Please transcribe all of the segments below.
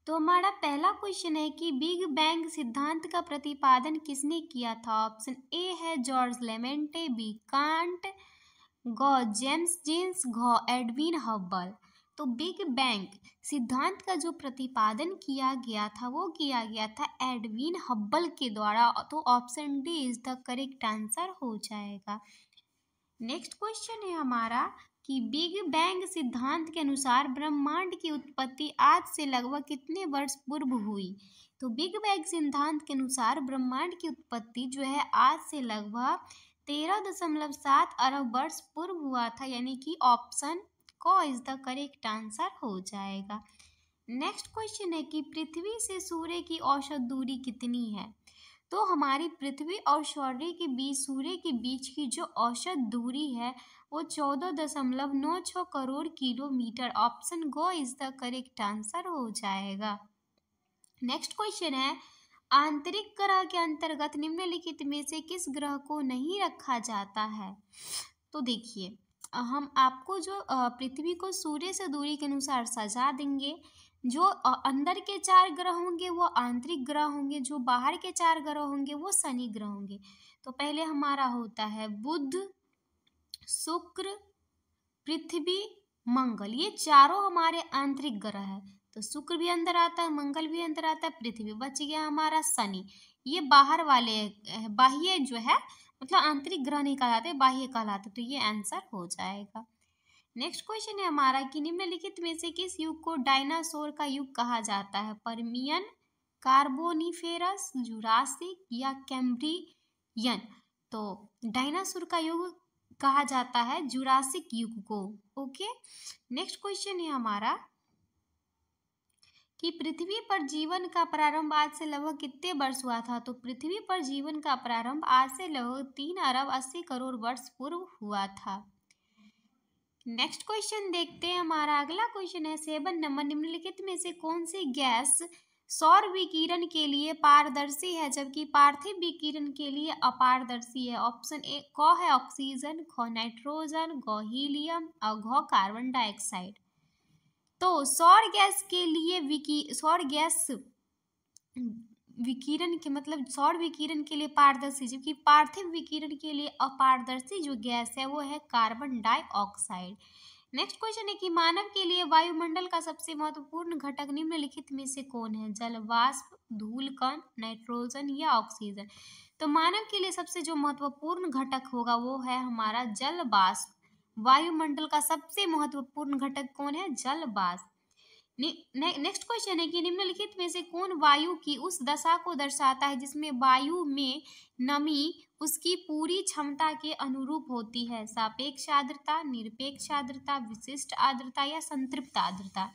तो हमारा पहला क्वेश्चन है कि बिग बैंग सिद्धांत का प्रतिपादन किसने किया था। ऑप्शन ए है जॉर्ज लेमेंटे, बी कांट, गौ जेम्स जीन्स, घ एडविन हब्बल। तो बिग बैंग सिद्धांत का जो प्रतिपादन किया गया था वो किया गया था एडविन हब्बल के द्वारा। तो option D is the correct answer हो जाएगा। नेक्स्ट क्वेश्चन है हमारा कि बिग बैंग सिद्धांत के अनुसार ब्रह्मांड की उत्पत्ति आज से लगभग कितने वर्ष पूर्व हुई। तो बिग बैंग सिद्धांत के अनुसार ब्रह्मांड की उत्पत्ति जो है आज से लगभग 13.7 अरब वर्ष पूर्व हुआ था, यानी कि ऑप्शन को इज द करेक्ट आंसर हो जाएगा। नेक्स्ट क्वेश्चन है कि पृथ्वी से सूर्य की औसत दूरी कितनी है। तो हमारी पृथ्वी और सूर्य के बीच की जो औसत दूरी है वो 14.96 crore kilometre. Option go is the correct answer हो जाएगा। नेक्स्ट क्वेश्चन है आंतरिक ग्रह के अंतर्गत निम्नलिखित में से किस ग्रह को नहीं रखा जाता है। तो देखिए, हम आपको जो पृथ्वी को सूर्य से दूरी के अनुसार सजा देंगे। जो अंदर के 4 ग्रह होंगे वो आंतरिक ग्रह होंगे, जो बाहर के 4 ग्रह होंगे वो शनि ग्रह होंगे। तो पहले हमारा होता है बुध, शुक्र, पृथ्वी, मंगल। ये चारों हमारे आंतरिक ग्रह है। तो शुक्र भी अंदर आता है, मंगल भी अंदर आता है, पृथ्वी। बच गया हमारा शनि। ये बाहर वाले बाह्य जो है, मतलब आंतरिक ग्रह नहीं कहलाते, बाह्य कहलाते। तो ये आंसर हो जाएगा। नेक्स्ट क्वेश्चन है हमारा कि निम्नलिखित में से किस युग को डायनासोर का युग कहा जाता है। पर्मियन, कार्बोनिफेरस, जुरासिक या कैम्ब्रियन। तो डायनासोर का युग कहा जाता है जुरासिक युग को। ओके। नेक्स्ट क्वेश्चन है हमारा कि पृथ्वी पर जीवन का प्रारंभ आज से लगभग कितने वर्ष हुआ था। तो पृथ्वी पर जीवन का प्रारंभ आज से लगभग 3 अरब 80 करोड़ वर्ष पूर्व हुआ था। नेक्स्ट क्वेश्चन देखते हैं। हमारा अगला क्वेश्चन है 7 नंबर, निम्नलिखित में से कौन सी गैस सौर विकिरण के लिए पारदर्शी है जबकि पार्थिव विकिरण के लिए अपारदर्शी है। ऑप्शन ए क है ऑक्सीजन, ख नाइट्रोजन, ग हीलियम और घ कार्बन डाइऑक्साइड। तो सौर गैस के लिए सौर गैस विकिरण के मतलब सौर विकिरण के लिए पारदर्शी, जबकि पार्थिव विकिरण के लिए अपारदर्शी जो गैस है वो है कार्बन डाइऑक्साइड। नेक्स्ट क्वेश्चन है कि मानव के लिए वायुमंडल का सबसे महत्वपूर्ण घटक निम्नलिखित में से कौन है। जल वाष्प, धूल कण, नाइट्रोजन या ऑक्सीजन। तो मानव के लिए सबसे जो महत्वपूर्ण घटक होगा वो है हमारा जल वाष्प। वायुमंडल का सबसे महत्वपूर्ण घटक कौन है? जल वाष्प। नेक्स्ट क्वेश्चन है कि निम्नलिखित में से कौन वायु की उस दशा को दर्शाता है जिसमें वायु में नमी उसकी पूरी क्षमता के अनुरूप होती है। सापेक्ष आर्द्रता, निरपेक्ष आर्द्रता, विशिष्ट आर्द्रता या संतृप्त आर्द्रता।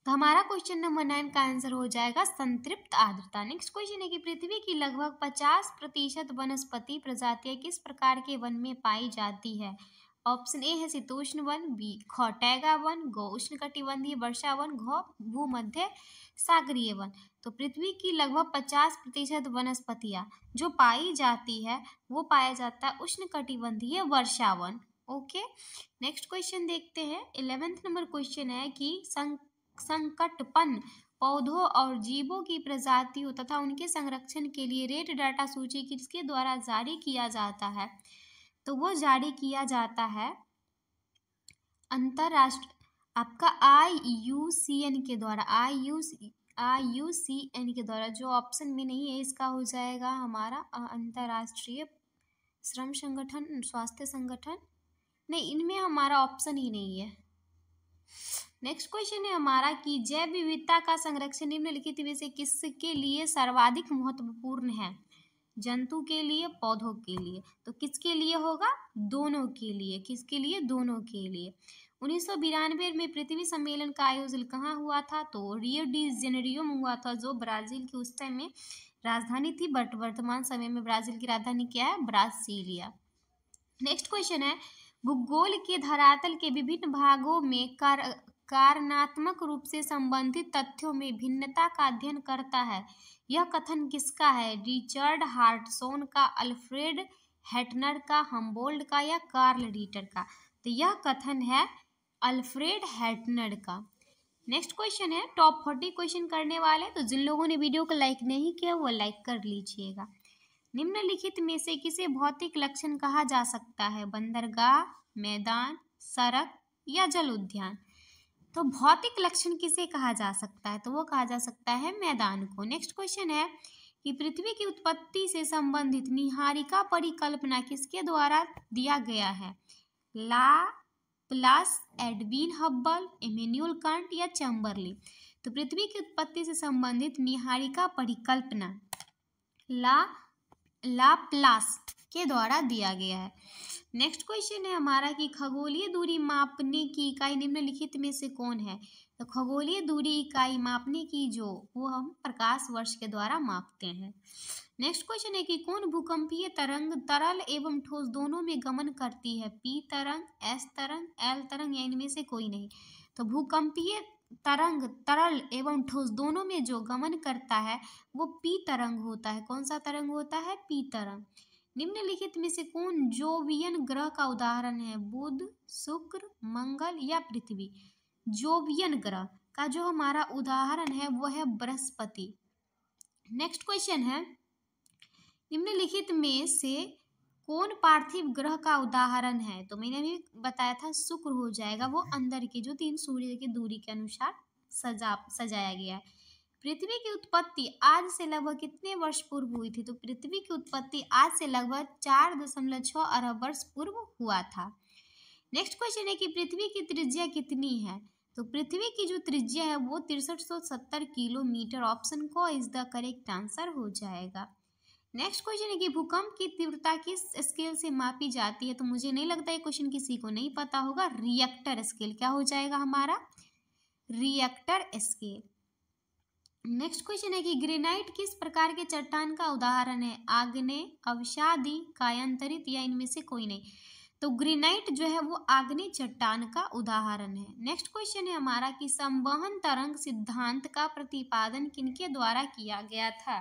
तो हमारा क्वेश्चन नंबर 9 का आंसर हो जाएगा संतृप्त आर्द्रता। नेक्स्ट क्वेश्चन है कि पृथ्वी की लगभग 50% वनस्पति प्रजातियां किस प्रकार के वन में पाई जाती है। ऑप्शन ए है शीतोष्ण वन, बी ख टैगा वन, ग उष्णकटिबंधीय वर्षा वन, घ भूमध्य सागरीय वन। तो पृथ्वी की लगभग 50% वनस्पतियां जो पाई जाती है वो पाया जाता है उष्णकटिबंधीय वर्षा वन। ओके। नेक्स्ट क्वेश्चन देखते हैं। 11th नंबर क्वेश्चन है कि संकटपन पौधों और जीवों की प्रजातियों तथा उनके संरक्षण के लिए रेड डाटा सूची किसके द्वारा जारी किया जाता है। तो वो जारी किया जाता है अंतरराष्ट्रीय आपका IUCN के द्वारा। IUCN के द्वारा, जो ऑप्शन में नहीं है इसका हो जाएगा हमारा अंतरराष्ट्रीय श्रम संगठन, स्वास्थ्य संगठन। नहीं, इनमें हमारा ऑप्शन ही नहीं है। नेक्स्ट क्वेश्चन है हमारा कि जैव विविधता का संरक्षण निम्नलिखित में से किसके लिए सर्वाधिक महत्वपूर्ण है। जंतु के लिए, पौधों के लिए। तो किसके लिए होगा? दोनों के लिए। किसके लिए? दोनों के लिए। 1992 में पृथ्वी सम्मेलन का आयोजन कहाँ हुआ था। तो रियो डी जेनेरियो में हुआ था, जो ब्राजील की उस टाइम में राजधानी थी, बट वर्तमान समय में ब्राजील की राजधानी क्या है? ब्रासीलिया। नेक्स्ट क्वेश्चन है भूगोल के धरातल के विभिन्न भागों में कारणात्मक रूप से संबंधित तथ्यों में भिन्नता का अध्ययन करता है। यह कथन किसका है? रिचर्ड हार्टसॉन का, अल्फ्रेड हेटनर का, हम्बोल्ट का या कार्ल रीटर का। तो यह कथन है अल्फ्रेड हेटनर का। नेक्स्ट क्वेश्चन है, टॉप 40 क्वेश्चन करने वाले, तो जिन लोगों ने वीडियो को लाइक नहीं किया वो लाइक कर लीजिएगा। निम्नलिखित में से किसे भौतिक लक्षण कहा जा सकता है? बंदरगाह, मैदान, सड़क या जल उद्यान। तो भौतिक लक्षण किसे कहा जा सकता है? तो वो कहा जा सकता है मैदान को। नेक्स्ट क्वेश्चन है कि पृथ्वी की उत्पत्ति से संबंधित निहारिका परिकल्पना किसके द्वारा दिया गया है? Laplace, Edwin Hubble, Immanuel Kant या चैम्बरली। तो पृथ्वी की उत्पत्ति से संबंधित निहारिका परिकल्पना लाप्लास के द्वारा दिया गया है। नेक्स्ट क्वेश्चन है हमारा कि खगोलीय दूरी मापने की इकाई निम्नलिखित में से कौन है? तो खगोलीय दूरी इकाई मापने की वो हम प्रकाश वर्ष के द्वारा मापते हैं। नेक्स्ट क्वेश्चन है कि कौन भूकंपीय तरंग तरल एवं ठोस दोनों में गमन करती है? पी तरंग, एस तरंग, एल तरंग या इनमें से कोई नहीं। तो भूकंपीय तरंग तरल एवं ठोस दोनों में जो गमन करता है वो पी तरंग होता है। कौन सा तरंग होता है? पी तरंग। निम्नलिखित में से कौन जोवियन ग्रह का उदाहरण है? बुध, शुक्र, मंगल या पृथ्वी। जोवियन ग्रह का जो हमारा उदाहरण है वो है बृहस्पति। नेक्स्ट क्वेश्चन है, निम्नलिखित में से कौन पार्थिव ग्रह का उदाहरण है? तो मैंने भी बताया था शुक्र हो जाएगा, वो अंदर के जो 3 सूर्य की दूरी के अनुसार सजाया गया है। पृथ्वी की उत्पत्ति आज से लगभग कितने वर्ष पूर्व हुई थी? तो पृथ्वी की उत्पत्ति आज से लगभग 4.6 अरब वर्ष पूर्व हुआ था। नेक्स्ट क्वेश्चन है कि पृथ्वी की त्रिज्या कितनी है? तो पृथ्वी की जो त्रिज्या है वो 6370 किलोमीटर। ऑप्शन को इज द करेक्ट आंसर हो जाएगा। नेक्स्ट क्वेश्चन है कि भूकंप की तीव्रता किस स्केल से मापी जाती है? तो मुझे नहीं लगता ये क्वेश्चन किसी को नहीं पता होगा। Richter scale. क्या हो जाएगा हमारा? Richter scale. नेक्स्ट क्वेश्चन है कि ग्रेनाइट किस प्रकार के चट्टान का उदाहरण है? आग्नेय, अवसादी, कायांतरित या इनमें से कोई नहीं। तो ग्रेनाइट जो है वो आग्नेय चट्टान का उदाहरण है। नेक्स्ट क्वेश्चन है हमारा कि संवहन तरंग सिद्धांत का प्रतिपादन किनके द्वारा किया गया था?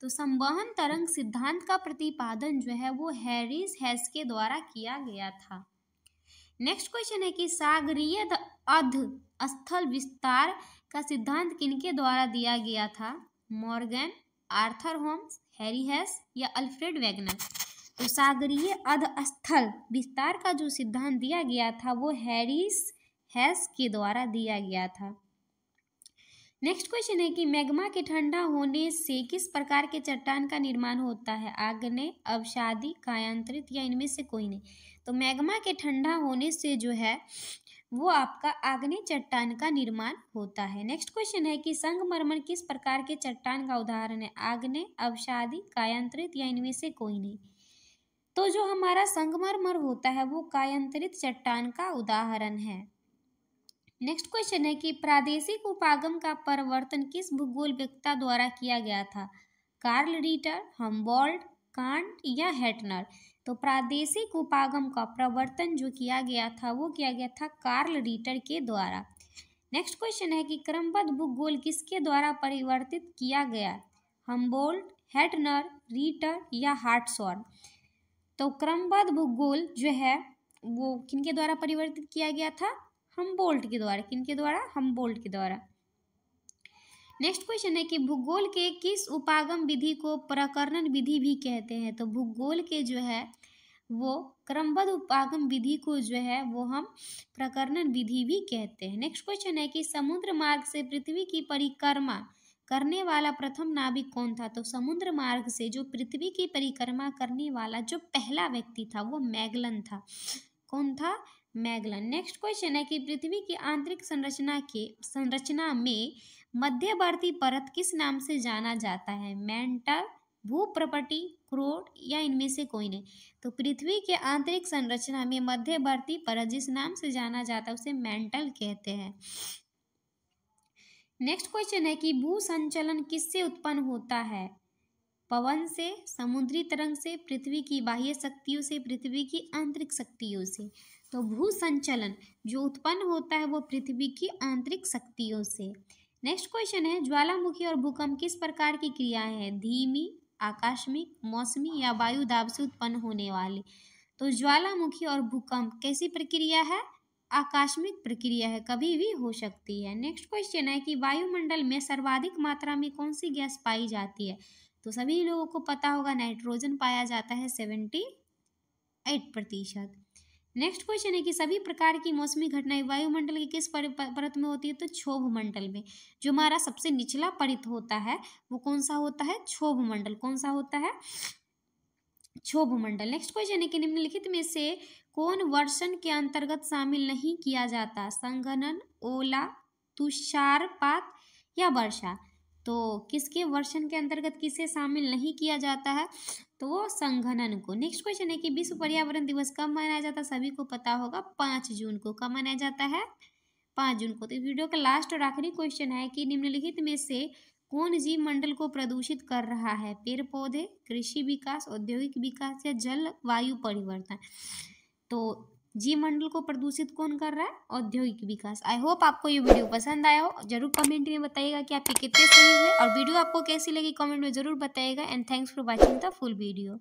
तो संवहन तरंग सिद्धांत का प्रतिपादन जो है वो हैरिस हेस के द्वारा किया गया था। नेक्स्ट क्वेश्चन है कि सागरीय अध स्थल विस्तार का सिद्धांत किनके द्वारा दिया गया था? Morgan, Arthur Holmes, Harry Hess या अल्फ्रेड वेगनर। तो सागरीय अध स्थल विस्तार का जो सिद्धांत दिया गया था वो हैरिस हेस के द्वारा दिया गया था। नेक्स्ट क्वेश्चन है कि मैग्मा के ठंडा होने से किस प्रकार के चट्टान का निर्माण होता है? आग्नेय, अवसादी, कायांतरित या इनमें से कोई नहीं। तो मैग्मा के ठंडा होने से जो है वो आपका आग्नेय चट्टान का निर्माण होता है। नेक्स्ट क्वेश्चन है कि संगमरमर किस प्रकार के चट्टान का उदाहरण है? आग्नेय, अवसादी, कायांतरित या इनमें से कोई नहीं। तो जो हमारा संगमरमर होता है वो कायांतरित चट्टान का उदाहरण है। नेक्स्ट क्वेश्चन है कि प्रादेशिक उपागम का परिवर्तन किस भूगोलवेत्ता द्वारा किया गया था? कार्ल रिटर, हम्बोल्ट, कांट या हेटनर। तो प्रादेशिक उपागम का प्रवर्तन जो किया गया था वो किया गया था कार्ल रिटर के द्वारा। नेक्स्ट क्वेश्चन है कि क्रमबद्ध भूगोल किसके द्वारा परिवर्तित किया गया? हम्बोल्ट, हेटनर, रिटर या हार्ट्सऑर्न। तो क्रमबद्ध भूगोल जो है वो किनके द्वारा परिवर्तित किया गया था? हम्बोल्ट के द्वारा। किनके द्वारा? हम्बोल्ट के द्वारा। नेक्स्ट क्वेश्चन है कि भूगोल के किस उपागम विधि को प्रकर्णन विधि भी कहते हैं? तो भूगोल के जो है वो क्रमबद्ध उपागम विधि को जो है वो हम प्रकर्णन विधि भी कहते हैं। नेक्स्ट क्वेश्चन है कि समुद्र मार्ग से पृथ्वी की परिक्रमा करने वाला प्रथम नाविक कौन था? तो समुद्र मार्ग से जो पृथ्वी की परिक्रमा करने वाला जो पहला व्यक्ति था वो मैगलन था। कौन था? मैगलन। नेक्स्ट क्वेश्चन है कि पृथ्वी की आंतरिक संरचना में मध्यवर्ती परत किस नाम से जाना जाता है? मेंटल, भूप्रपटी, क्रोड या इनमें से कोई नहीं। तो पृथ्वी के आंतरिक संरचना में मध्यवर्ती परत जिस नाम से जाना जाता है उसे मेंटल कहते हैं। नेक्स्ट क्वेश्चन है कि भू संचलन किससे उत्पन्न होता है? पवन से, समुद्री तरंग से, पृथ्वी की बाह्य शक्तियों से, पृथ्वी की आंतरिक शक्तियों से। तो भू संचलन जो उत्पन्न होता है वो पृथ्वी की आंतरिक शक्तियों से। नेक्स्ट क्वेश्चन है ज्वालामुखी और भूकंप किस प्रकार की क्रियाएं हैं? धीमी, आकस्मिक, मौसमी या वायु दाब से उत्पन्न होने वाली। तो ज्वालामुखी और भूकंप कैसी प्रक्रिया है? आकस्मिक प्रक्रिया है, कभी भी हो सकती है। नेक्स्ट क्वेश्चन है कि वायुमंडल में सर्वाधिक मात्रा में कौन सी गैस पाई जाती है? तो सभी लोगों को पता होगा, नाइट्रोजन पाया जाता है 78%। नेक्स्ट क्वेश्चन है कि सभी प्रकार की मौसमी घटनाएं वायुमंडल की किस परत में होती है? तो क्षोभ मंडल में। जो हमारा सबसे निचला परत होता है वो कौन सा होता है? क्षोभ मंडल। कौन सा होता है? क्षोभ मंडल। नेक्स्ट क्वेश्चन है कि निम्नलिखित में से कौन वर्षण के अंतर्गत शामिल नहीं किया जाता? संघनन, ओला, तुषारपात या वर्षा? तो किसके वर्षण के अंतर्गत किसे शामिल नहीं किया जाता है? तो वो संघनन को। नेक्स्ट क्वेश्चन है कि विश्व पर्यावरण दिवस कब मनाया जाता है? सभी को पता होगा, 5 जून को। कब मनाया जाता है? 5 जून को। तो इस वीडियो का लास्ट और आखिरी क्वेश्चन है कि निम्नलिखित में से कौन जीव मंडल को प्रदूषित कर रहा है? पेड़ पौधे, कृषि विकास, औद्योगिक विकास या जलवायु परिवर्तन? तो जीव मंडल को प्रदूषित कौन कर रहा है? औद्योगिक विकास। आई होप आपको ये वीडियो पसंद आया हो। जरूर कमेंट में बताइएगा कि आपके कितने सही हुए, और वीडियो आपको कैसी लगी कमेंट में जरूर बताइएगा। And thanks for watching the full video.